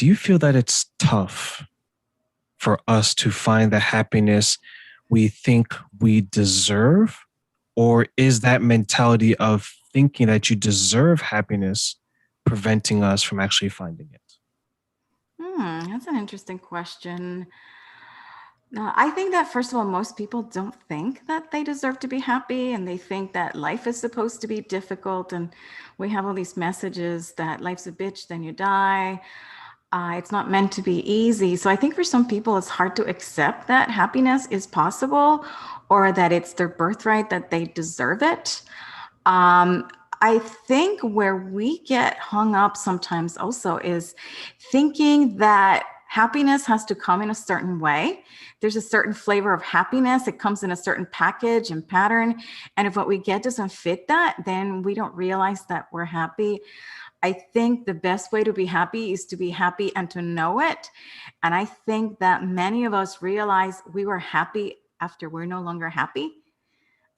Do you feel that it's tough for us to find the happiness we think we deserve? Or is that mentality of thinking that you deserve happiness preventing us from actually finding it? That's an interesting question. I think that, first of all, most people don't think that they deserve to be happy, and they think that life is supposed to be difficult. And we have all these messages that life's a bitch, then you die. It's not meant to be easy. So I think for some people, it's hard to accept that happiness is possible or that it's their birthright, that they deserve it. Um, I think where we get hung up sometimes also is thinking that happiness has to come in a certain way. There's a certain flavor of happiness. It comes in a certain package and pattern. And if what we get doesn't fit that, then we don't realize that we're happy. I think the best way to be happy is to be happy and to know it. And I think that many of us realize we were happy after we're no longer happy,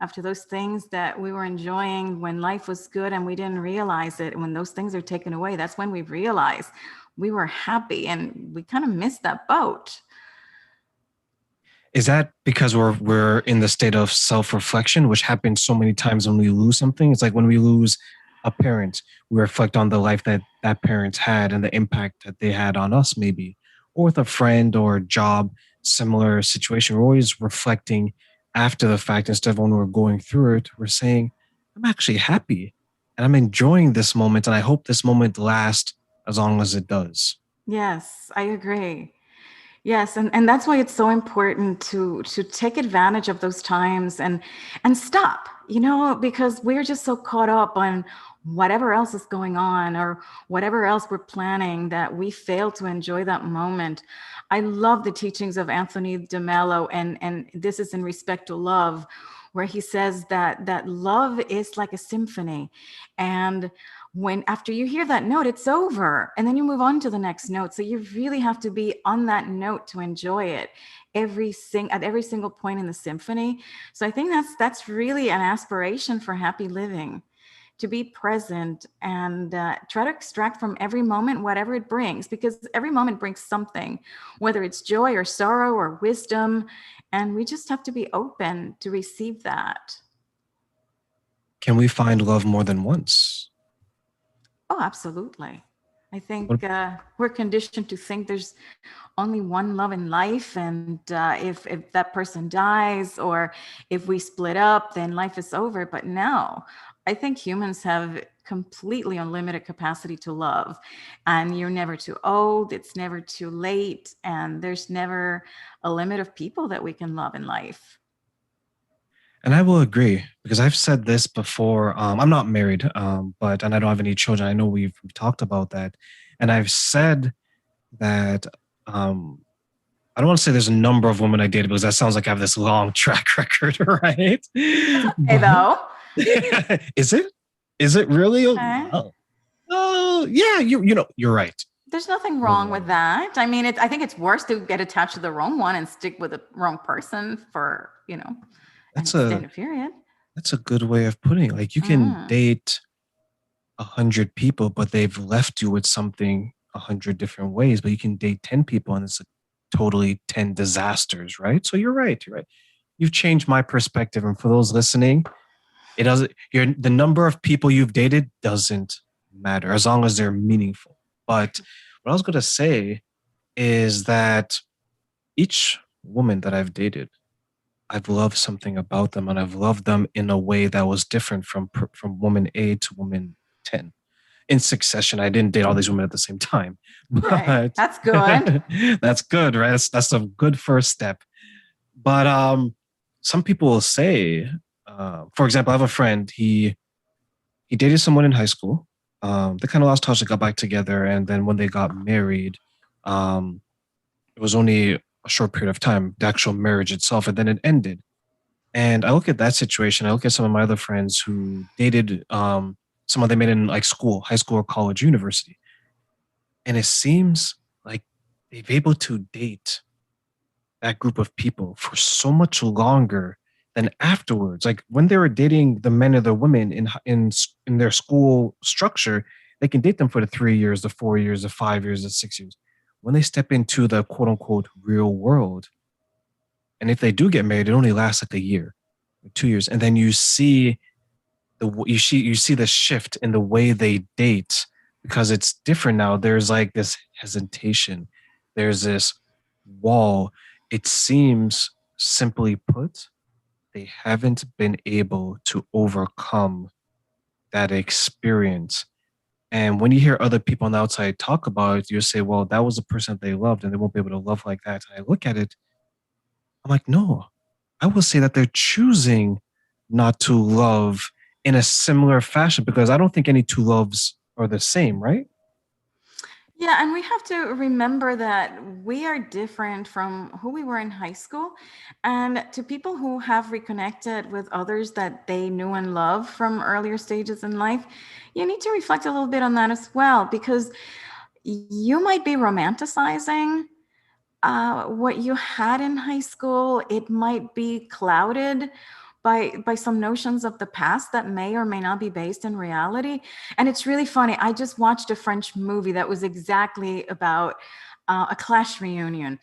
after those things that we were enjoying when life was good and we didn't realize it. When those things are taken away, that's when we realize we were happy, and we kind of missed that boat. Is that because we're in the state of self-reflection, which happens so many times when we lose something? It's like when we lose a parent, we reflect on the life that that parents had and the impact that they had on us, maybe, or with a friend or a job, similar situation. We're always reflecting after the fact instead of when we're going through it. We're saying, I'm actually happy and I'm enjoying this moment, and I hope this moment lasts as long as it does. Yes, I agree. Yes, and that's why it's so important to take advantage of those times and stop, because we're just so caught up on whatever else is going on or whatever else we're planning that we fail to enjoy that moment. I love the teachings of Anthony de Mello, and this is in respect to love, where he says that love is like a symphony, and when after you hear that note, it's over, and then you move on to the next note. So you really have to be on that note to enjoy it at every single point in the symphony. So I think that's really an aspiration for happy living, to be present and try to extract from every moment whatever it brings, because every moment brings something, whether it's joy or sorrow or wisdom, and we just have to be open to receive that. Can we find love more than once? Oh, absolutely. I What think we're conditioned to think there's only one love in life, and if that person dies or if we split up, then life is over. But no, I think humans have completely unlimited capacity to love, and you're never too old. It's never too late, and there's never a limit of people that we can love in life. And I will agree because I've said this before. I'm not married, but and I don't have any children. I know we've talked about that, and I've said that um, I don't want to say there's a number of women I dated because that sounds like I have this long track record, right? Hey, But though. is it? Is it really? Okay. Oh, yeah. You're right. There's nothing You're wrong with right. that. I mean, I think it's worse to get attached to the wrong one and stick with the wrong person for, an That's a extended period. that's a good way of putting it. Like you can Mm. date 100 people, but they've left you with something 100 different ways. But you can date 10 people, and it's totally 10 disasters, right? So you're right. You're right. You've changed my perspective, and for those listening, it doesn't. The number of people you've dated doesn't matter as long as they're meaningful. But what I was going to say is that each woman that I've dated, I've loved something about them, and I've loved them in a way that was different from woman A to woman 10 in succession. I didn't date all these women at the same time, Right. but That's good. that's good, right? That's a good first step. But some people will say, for example, I have a friend. He dated someone in high school. They kind of lost touch. They got back together, and then when they got married, um, it was only a short period of time, the actual marriage itself, and then it ended. And I look at that situation. I look at some of my other friends who dated someone they met in like school, high school or college, university, and it seems like they've able to date that group of people for so much longer than afterwards. Like when they were dating the men or the women in their school structure, they can date them for the 3 years, the 4 years, the 5 years, the 6 years. when they step into the quote unquote real world, and if they do get married, it only lasts like a year, 2 years, and then you see the shift in the way they date because it's different now. There's like this hesitation, there's this wall. It seems, simply put, they haven't been able to overcome that experience. And when you hear other people on the outside talk about it, you say, well, that was the person that they loved and they won't be able to love like that. And I look at it, I'm like, no, I will say that they're choosing not to love in a similar fashion because I don't think any two loves are the same, right? Yeah, and we have to remember that we are different from who we were in high school. And to people who have reconnected with others that they knew and loved from earlier stages in life, you need to reflect a little bit on that as well, because you might be romanticizing what you had in high school. It might be clouded by some notions of the past that may or may not be based in reality. And it's really funny. I just watched a French movie that was exactly about a class reunion,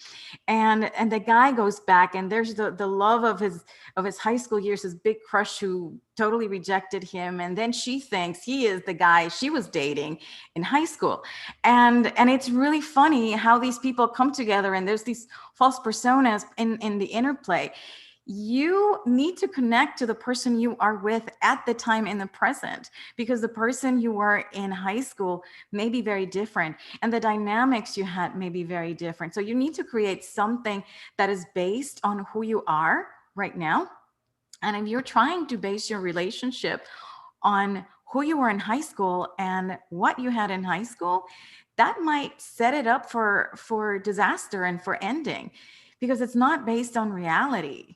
and the guy goes back, and there's the love of his high school years, his big crush who totally rejected him, and then she thinks he is the guy she was dating in high school. And it's really funny how these people come together, and there's these false personas in the interplay. You need to connect to the person you are with at the time in the present, because the person you were in high school may be very different, and the dynamics you had may be very different. So you need to create something that is based on who you are right now. And if you're trying to base your relationship on who you were in high school and what you had in high school, that might set it up for disaster and for ending, because it's not based on reality.